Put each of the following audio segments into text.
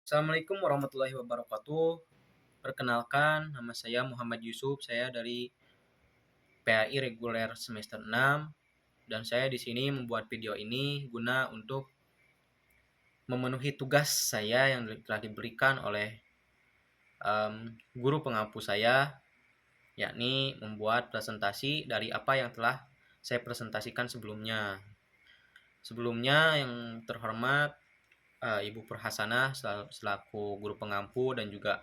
Assalamualaikum warahmatullahi wabarakatuh. Perkenalkan, nama saya Muhammad Yusuf. Saya dari PAI reguler semester 6 dan saya di sini membuat video ini guna untuk memenuhi tugas saya yang telah diberikan oleh guru pengampu saya, yakni membuat presentasi dari apa yang telah saya presentasikan sebelumnya. Sebelumnya yang terhormat Ibu Perhasanah selaku guru pengampu dan juga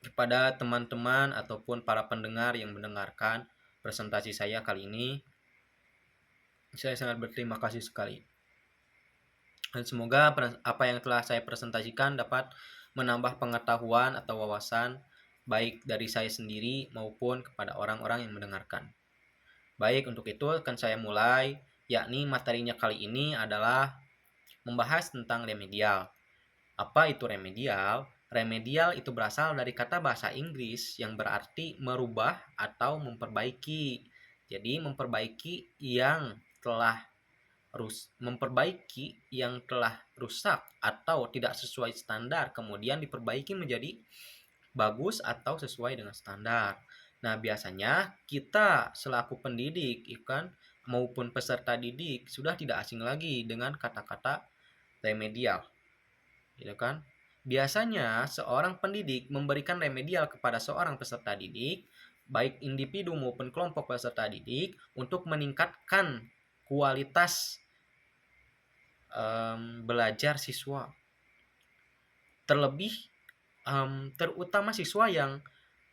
kepada teman-teman ataupun para pendengar yang mendengarkan presentasi saya kali ini. Saya sangat berterima kasih sekali. Dan semoga apa yang telah saya presentasikan dapat menambah pengetahuan atau wawasan baik dari saya sendiri maupun kepada orang-orang yang mendengarkan. Baik, untuk itu akan saya mulai, yakni materinya kali ini adalah membahas tentang remedial. Apa itu remedial? Remedial itu berasal dari kata bahasa Inggris yang berarti merubah atau memperbaiki. Jadi memperbaiki yang telah rusak atau tidak sesuai standar, kemudian diperbaiki menjadi bagus atau sesuai dengan standar. Nah, biasanya kita selaku pendidik ikan maupun peserta didik sudah tidak asing lagi dengan kata-kata remedial, gitu kan? Biasanya seorang pendidik memberikan remedial kepada seorang peserta didik, baik individu maupun kelompok peserta didik, untuk meningkatkan kualitas belajar siswa. Terlebih terutama siswa yang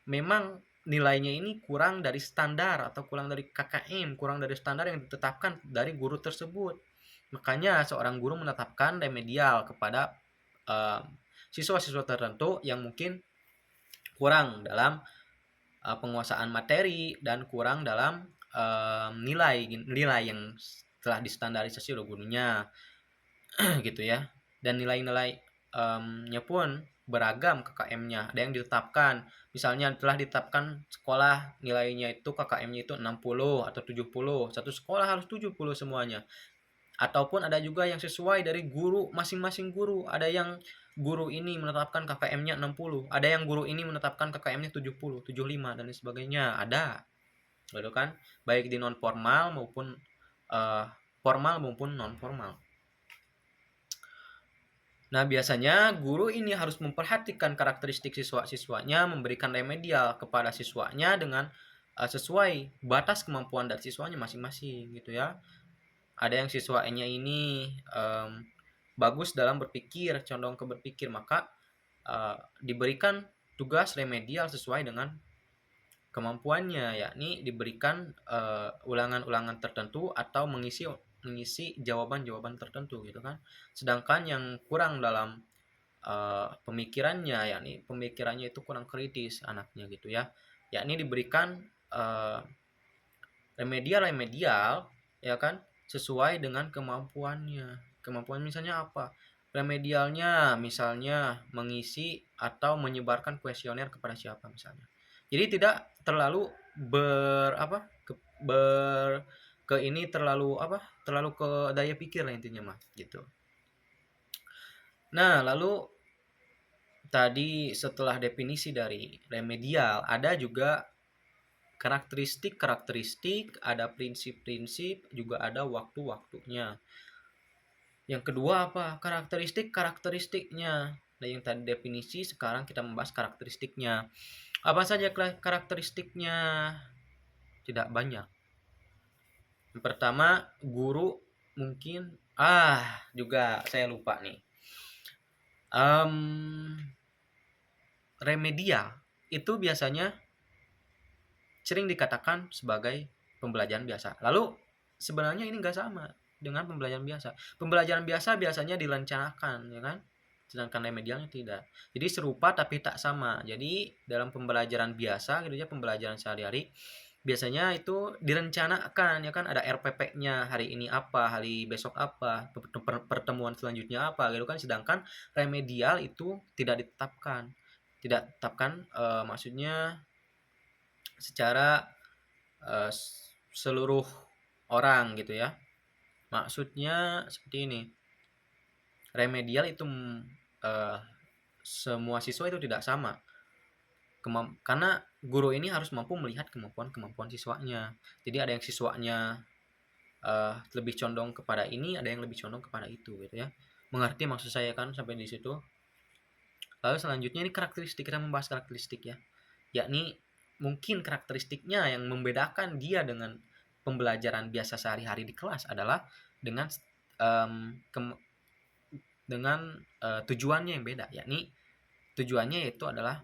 memang nilainya ini kurang dari standar atau kurang dari KKM, kurang dari standar yang ditetapkan dari guru tersebut. Makanya seorang guru menetapkan remedial kepada siswa-siswa tertentu yang mungkin kurang dalam penguasaan materi dan kurang dalam nilai yang telah distandarisasi oleh gurunya. Gitu ya. Dan nilai-nilai nya pun beragam KKM-nya. Ada yang ditetapkan, misalnya telah ditetapkan sekolah nilainya itu KKM-nya itu 60 atau 70. Satu sekolah harus 70 semuanya. Ataupun ada juga yang sesuai dari guru, masing-masing guru. Ada yang guru ini menetapkan KKM-nya 60, ada yang guru ini menetapkan KKM-nya 70, 75 dan lain sebagainya. Ada. Gitu kan? Baik di non formal maupun formal maupun non formal. Nah, biasanya guru ini harus memperhatikan karakteristik siswa-siswanya, memberikan remedial kepada siswanya dengan sesuai batas kemampuan dari siswanya masing-masing, gitu ya. Ada yang siswanya ini bagus dalam berpikir, condong ke berpikir, maka diberikan tugas remedial sesuai dengan kemampuannya, yakni diberikan ulangan-ulangan tertentu atau mengisi jawaban-jawaban tertentu, gitu kan. Sedangkan yang kurang dalam pemikirannya, yakni pemikirannya itu kurang kritis anaknya, gitu ya, yakni diberikan remedial ya kan, sesuai dengan kemampuannya. Kemampuan misalnya apa? Remedialnya misalnya mengisi atau menyebarkan kuesioner kepada siapa misalnya. Jadi tidak terlalu ke ini terlalu ke daya pikir lah intinya mah gitu. Nah, lalu tadi setelah definisi dari remedial, ada juga karakteristik, ada prinsip-prinsip, juga ada waktu-waktunya. Yang kedua apa? Karakteristiknya. Nah, yang tadi definisi, sekarang kita membahas karakteristiknya. Apa saja karakteristiknya? Tidak banyak. Yang pertama, guru mungkin juga saya lupa nih. Remedial itu biasanya sering dikatakan sebagai pembelajaran biasa. Lalu sebenarnya ini nggak sama dengan pembelajaran biasa. Pembelajaran biasa biasanya direncanakan, ya kan? Sedangkan remedialnya tidak. Jadi serupa tapi tak sama. Jadi dalam pembelajaran biasa gitu ya, pembelajaran sehari-hari biasanya itu direncanakan, ya kan, ada RPP-nya, hari ini apa, hari besok apa, pertemuan selanjutnya apa gitu kan. Sedangkan remedial itu tidak ditetapkan. Tidak ditetapkan maksudnya secara seluruh orang gitu ya. Maksudnya seperti ini. Remedial itu eh, semua siswa itu tidak sama. Karena guru ini harus mampu melihat kemampuan siswanya. Jadi ada yang siswanya lebih condong kepada ini, ada yang lebih condong kepada itu gitu ya. Mengerti maksud saya kan sampai di situ? Lalu selanjutnya ini karakteristik, kita membahas karakteristik ya. Yakni mungkin karakteristiknya yang membedakan dia dengan pembelajaran biasa sehari-hari di kelas adalah dengan tujuannya yang beda, yakni tujuannya yaitu adalah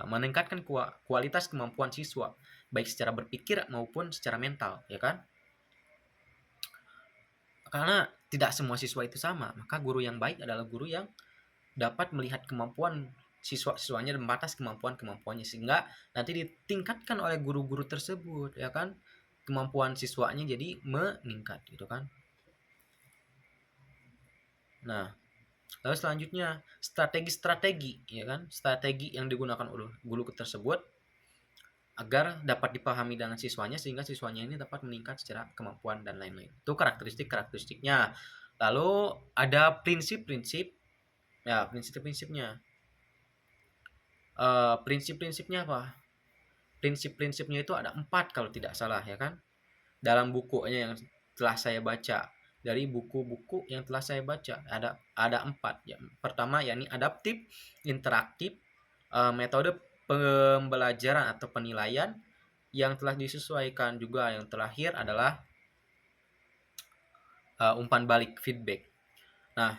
meningkatkan kualitas kemampuan siswa baik secara berpikir maupun secara mental, ya kan? Karena tidak semua siswa itu sama, maka guru yang baik adalah guru yang dapat melihat kemampuan siswa-siswanya dan batas kemampuannya sehingga nanti ditingkatkan oleh guru-guru tersebut, ya kan? Kemampuan siswanya jadi meningkat gitu kan. Nah, lalu selanjutnya strategi-strategi, ya kan? Strategi yang digunakan oleh guru tersebut agar dapat dipahami dengan siswanya sehingga siswanya ini dapat meningkat secara kemampuan dan lain-lain. Itu karakteristiknya. Lalu ada prinsip-prinsip. Ya, prinsip-prinsipnya. Prinsip-prinsipnya apa? Prinsip-prinsipnya itu ada 4 kalau tidak salah, ya kan? Dalam bukunya yang telah saya baca, dari buku-buku yang telah saya baca ada 4 ya. Pertama yakni adaptif, interaktif, metode pembelajaran atau penilaian yang telah disesuaikan, juga yang terakhir adalah umpan balik, feedback. Nah,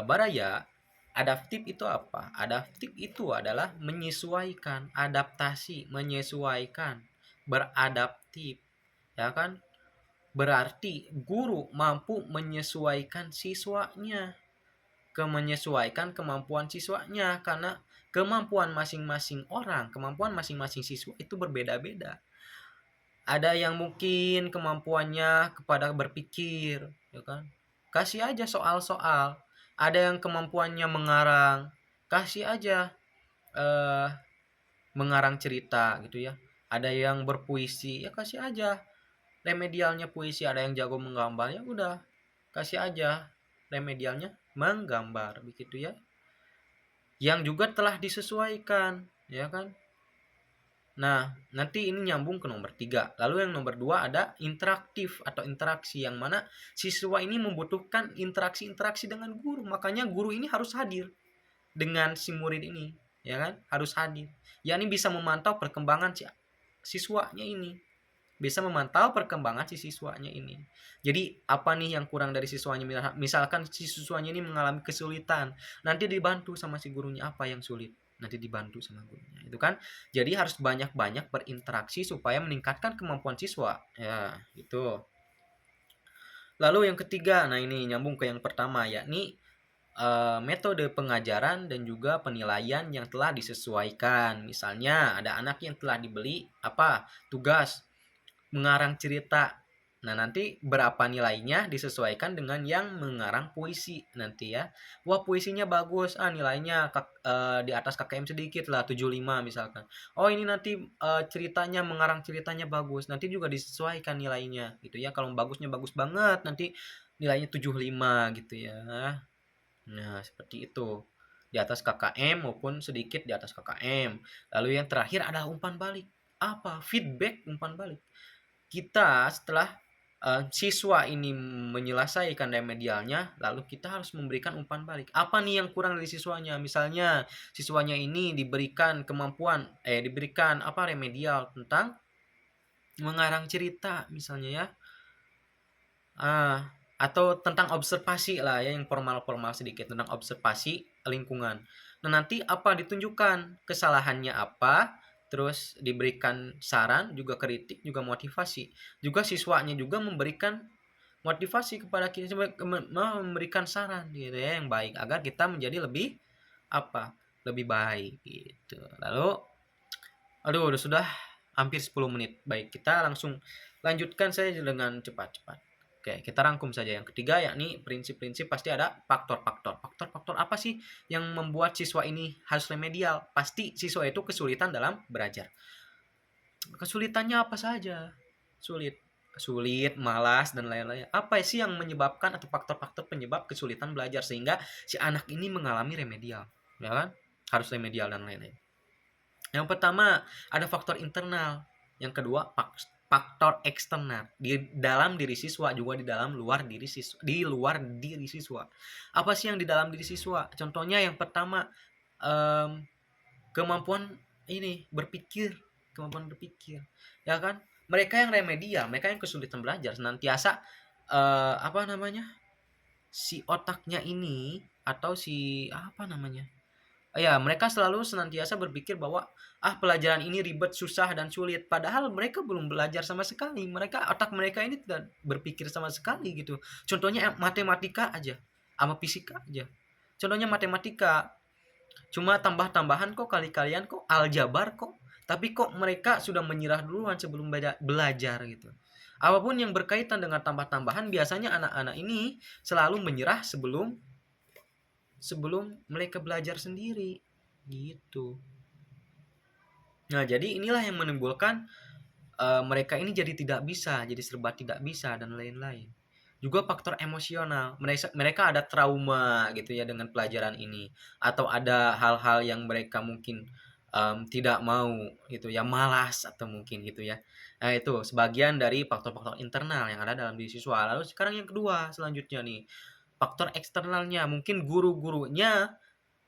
Baraya, adaptif itu apa? Adaptif itu adalah menyesuaikan, adaptasi, menyesuaikan, beradaptif, ya kan? Berarti guru mampu menyesuaikan siswanya, menyesuaikan kemampuan siswanya, karena kemampuan masing-masing orang, kemampuan masing-masing siswa itu berbeda-beda. Ada yang mungkin kemampuannya kepada berpikir, ya kan? Kasih aja soal-soal. Ada yang kemampuannya mengarang, kasih aja mengarang cerita gitu ya. Ada yang berpuisi, ya kasih aja remedialnya puisi. Ada yang jago menggambar, ya udah kasih aja remedialnya menggambar begitu ya, yang juga telah disesuaikan, ya kan? Nah, nanti ini nyambung ke nomor 3. Lalu yang nomor 2 ada interaktif atau interaksi, yang mana siswa ini membutuhkan interaksi-interaksi dengan guru. Makanya guru ini harus hadir dengan si murid ini, ya kan? Harus hadir. Yakni bisa memantau perkembangan siswanya ini. Bisa memantau perkembangan si siswanya ini. Jadi apa nih yang kurang dari siswanya? Misalkan si siswanya ini mengalami kesulitan, nanti dibantu sama si gurunya. Apa yang sulit, nanti dibantu sama gurunya, itu kan. Jadi harus banyak-banyak berinteraksi supaya meningkatkan kemampuan siswa, ya itu. Lalu yang ketiga, nah ini nyambung ke yang pertama, yakni metode pengajaran dan juga penilaian yang telah disesuaikan. Misalnya ada anak yang telah dibeli tugas mengarang cerita. Nah, nanti berapa nilainya disesuaikan dengan yang mengarang puisi nanti ya. Wah, puisinya bagus. Nilainya di atas KKM sedikit lah, 75 misalkan. Oh, ini nanti ceritanya, mengarang ceritanya bagus. Nanti juga disesuaikan nilainya gitu ya. Kalau bagusnya bagus banget, nanti nilainya 75 gitu ya. Nah, seperti itu. Di atas KKM maupun sedikit di atas KKM. Lalu yang terakhir ada umpan balik. Apa? Feedback, umpan balik. Kita setelah siswa ini menyelesaikan remedialnya, lalu kita harus memberikan umpan balik. Apa nih yang kurang dari siswanya? Misalnya siswanya ini diberikan diberikan remedial tentang mengarang cerita misalnya ya. Atau tentang observasi lah ya, yang formal-formal sedikit, tentang observasi lingkungan. Nah, nanti apa ditunjukkan kesalahannya apa, terus diberikan saran, juga kritik, juga motivasi. Juga siswanya juga memberikan motivasi kepada kita, memberikan saran gitu ya yang baik agar kita menjadi lebih lebih baik gitu. Lalu sudah hampir 10 menit. Baik, kita langsung lanjutkan saja dengan cepat-cepat. Oke, kita rangkum saja. Yang ketiga yakni prinsip-prinsip, pasti ada faktor-faktor. Faktor-faktor apa sih yang membuat siswa ini harus remedial? Pasti siswa itu kesulitan dalam belajar. Kesulitannya apa saja? Sulit. sulit, malas, dan lain-lain. Apa sih yang menyebabkan atau faktor-faktor penyebab kesulitan belajar sehingga si anak ini mengalami remedial, ya kan? Harus remedial dan lain-lain. Yang pertama ada faktor internal, yang kedua faktor eksternal di dalam diri siswa, juga di dalam luar diri siswa, di luar diri siswa. Apa sih yang di dalam diri siswa? Contohnya yang pertama, em, kemampuan ini berpikir, kemampuan berpikir, ya kan? Mereka yang remedial, mereka yang kesulitan belajar, senantiasa apa namanya, si otaknya ini atau si apa namanya, ya mereka selalu senantiasa berpikir bahwa pelajaran ini ribet, susah, dan sulit, padahal mereka belum belajar sama sekali, mereka otak mereka ini tidak berpikir sama sekali gitu. Contohnya matematika aja sama fisika aja. Contohnya matematika, cuma tambah-tambahan kok, kali-kalian kok, aljabar kok. Tapi kok mereka sudah menyerah duluan sebelum belajar gitu. Apapun yang berkaitan dengan tambah-tambahan, biasanya anak-anak ini selalu menyerah sebelum mereka belajar sendiri gitu. Nah, jadi inilah yang menimbulkan mereka ini jadi tidak bisa, jadi serba tidak bisa dan lain-lain. Juga faktor emosional, mereka ada trauma gitu ya dengan pelajaran ini, atau ada hal-hal yang mereka mungkin tidak mau gitu ya, malas atau mungkin gitu ya. Nah, itu sebagian dari faktor-faktor internal yang ada dalam diri siswa. Lalu sekarang yang kedua selanjutnya nih, faktor eksternalnya, mungkin guru-gurunya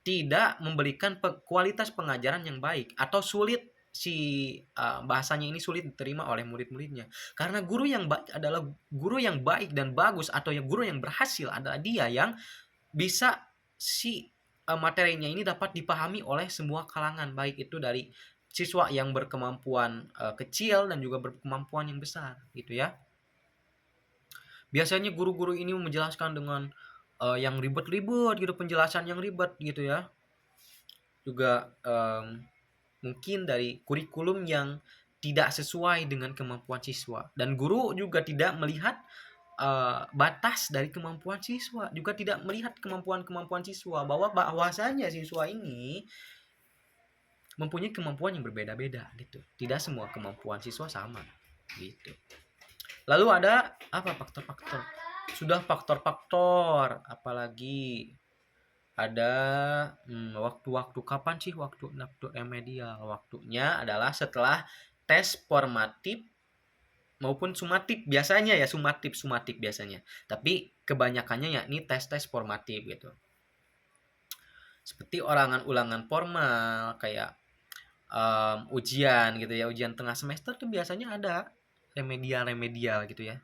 tidak memberikan kualitas pengajaran yang baik, atau sulit bahasanya ini sulit diterima oleh murid-muridnya. Karena guru yang baik adalah guru yang baik dan bagus, atau guru yang berhasil adalah dia yang bisa materinya ini dapat dipahami oleh semua kalangan, baik itu dari siswa yang berkemampuan kecil dan juga berkemampuan yang besar gitu ya. Biasanya guru-guru ini menjelaskan dengan yang ribet-ribet gitu, penjelasan yang ribet gitu ya. Juga mungkin dari kurikulum yang tidak sesuai dengan kemampuan siswa, dan guru juga tidak melihat batas dari kemampuan siswa, juga tidak melihat kemampuan siswa, bahwasanya siswa ini mempunyai kemampuan yang berbeda-beda gitu. Tidak semua kemampuan siswa sama gitu. Lalu ada apa faktor-faktor? Sudah faktor-faktor, apalagi ada waktu-waktu kapan sih waktu remedial? Waktunya adalah setelah tes formatif maupun sumatif, biasanya ya sumatif biasanya. Tapi kebanyakannya yakni tes-tes formatif gitu. Seperti ulangan formal kayak ujian gitu ya, ujian tengah semester tuh biasanya ada remedial gitu ya.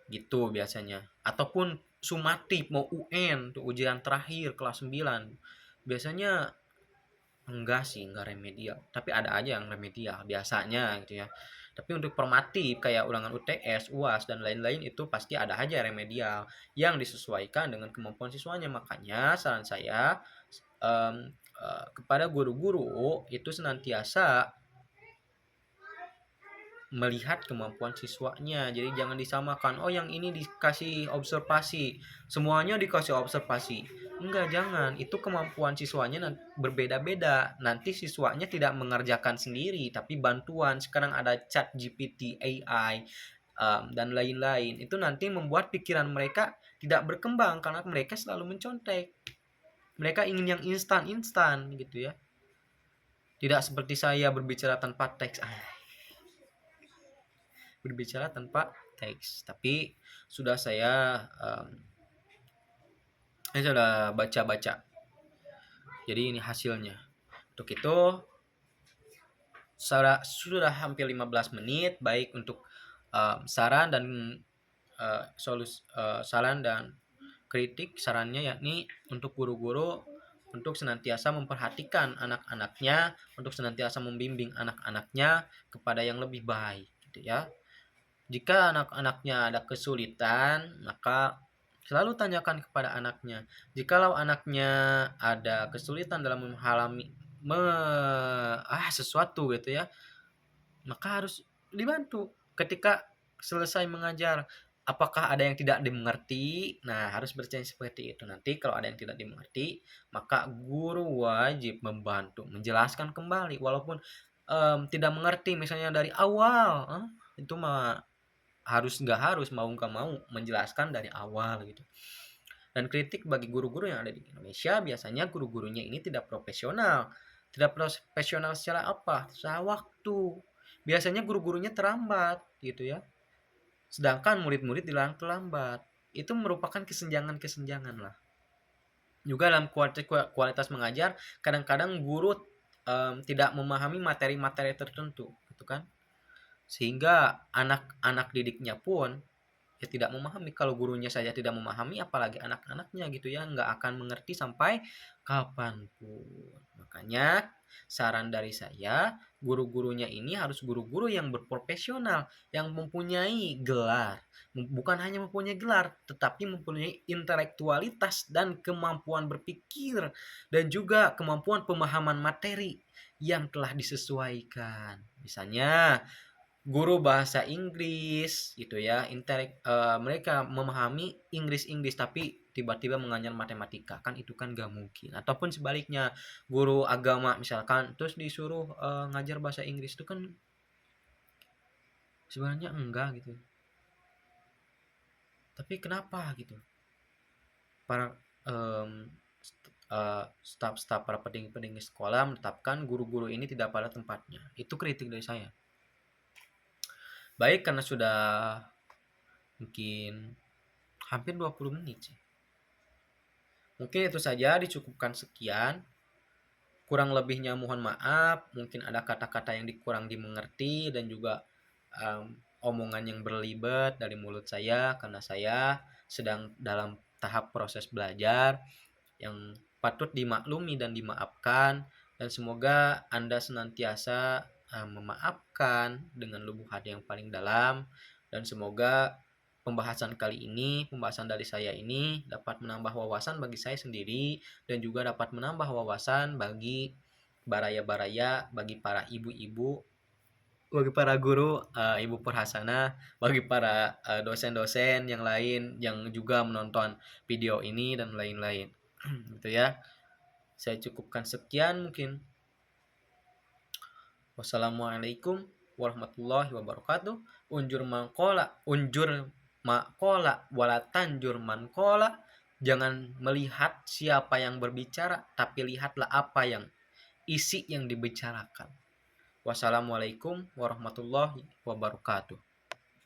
Gitu biasanya. Ataupun sumatif mau UN tuh ujian terakhir kelas 9. Biasanya enggak remedial, tapi ada aja yang remedial biasanya gitu ya. Tapi untuk formatif kayak ulangan UTS, UAS, dan lain-lain itu pasti ada aja remedial yang disesuaikan dengan kemampuan siswanya. Makanya saran saya kepada guru-guru itu senantiasa melihat kemampuan siswanya. Jadi jangan disamakan, oh yang ini dikasih observasi, semuanya dikasih observasi. Enggak, jangan. Itu kemampuan siswanya berbeda-beda. Nanti siswanya tidak mengerjakan sendiri, tapi bantuan. Sekarang ada chat GPT, AI, dan lain-lain. Itu nanti membuat pikiran mereka tidak berkembang karena mereka selalu mencontek. Mereka ingin yang instan gitu ya. Tidak seperti saya berbicara tanpa teks. Berbicara tanpa teks, tapi sudah saya sudah baca-baca, jadi ini hasilnya. Untuk itu sudah hampir 15 menit, baik untuk saran dan saran dan kritik. Sarannya yakni untuk guru-guru untuk senantiasa memperhatikan anak-anaknya, untuk senantiasa membimbing anak-anaknya kepada yang lebih baik gitu ya. Jika anak-anaknya ada kesulitan, maka selalu tanyakan kepada anaknya. Jikalau anaknya ada kesulitan dalam memahami sesuatu gitu ya, maka harus dibantu. Ketika selesai mengajar, apakah ada yang tidak dimengerti? Nah, harus bertanya seperti itu. Nanti kalau ada yang tidak dimengerti, maka guru wajib membantu menjelaskan kembali, walaupun tidak mengerti misalnya dari awal. itu mah nggak harus, mau nggak mau menjelaskan dari awal gitu. Dan kritik bagi guru-guru yang ada di Indonesia, biasanya guru-gurunya ini tidak profesional. Tidak profesional secara apa? Secara waktu. Biasanya guru-gurunya terlambat gitu ya. Sedangkan murid-murid dilarang terlambat. Itu merupakan kesenjangan-kesenjangan lah. Juga dalam kualitas mengajar, kadang-kadang guru tidak memahami materi-materi tertentu gitu kan. Sehingga anak-anak didiknya pun ya tidak memahami. Kalau gurunya saja tidak memahami, apalagi anak-anaknya gitu ya, nggak akan mengerti sampai kapanpun. Makanya saran dari saya, guru-gurunya ini harus guru-guru yang berprofesional, yang mempunyai gelar. Bukan hanya mempunyai gelar, tetapi mempunyai intelektualitas dan kemampuan berpikir, dan juga kemampuan pemahaman materi yang telah disesuaikan. Misalnya guru bahasa Inggris gitu ya, mereka memahami Inggris tapi tiba-tiba mengajar matematika, kan itu kan gak mungkin. Ataupun sebaliknya, guru agama misalkan terus disuruh ngajar bahasa Inggris, itu kan sebenarnya enggak gitu. Tapi kenapa gitu para staf-staf, para petinggi-petinggi sekolah menetapkan guru-guru ini tidak pada tempatnya? Itu kritik dari saya. Baik, karena sudah mungkin hampir 20 menit sih. Mungkin itu saja, dicukupkan sekian. Kurang lebihnya mohon maaf, mungkin ada kata-kata yang kurang dimengerti dan juga omongan yang berlibat dari mulut saya karena saya sedang dalam tahap proses belajar yang patut dimaklumi dan dimaafkan, dan semoga Anda senantiasa memaafkan dengan lubuk hati yang paling dalam, dan semoga pembahasan dari saya ini dapat menambah wawasan bagi saya sendiri dan juga dapat menambah wawasan bagi baraya-baraya, bagi para ibu-ibu, bagi para guru, Ibu Perhasana, bagi para dosen-dosen yang lain yang juga menonton video ini dan lain-lain. Gitu ya. Saya cukupkan sekian mungkin. Wassalamualaikum warahmatullahi wabarakatuh. Unjur makola wala tanjur mankola. Jangan melihat siapa yang berbicara, tapi lihatlah apa yang isi yang dibicarakan. Wassalamualaikum warahmatullahi wabarakatuh.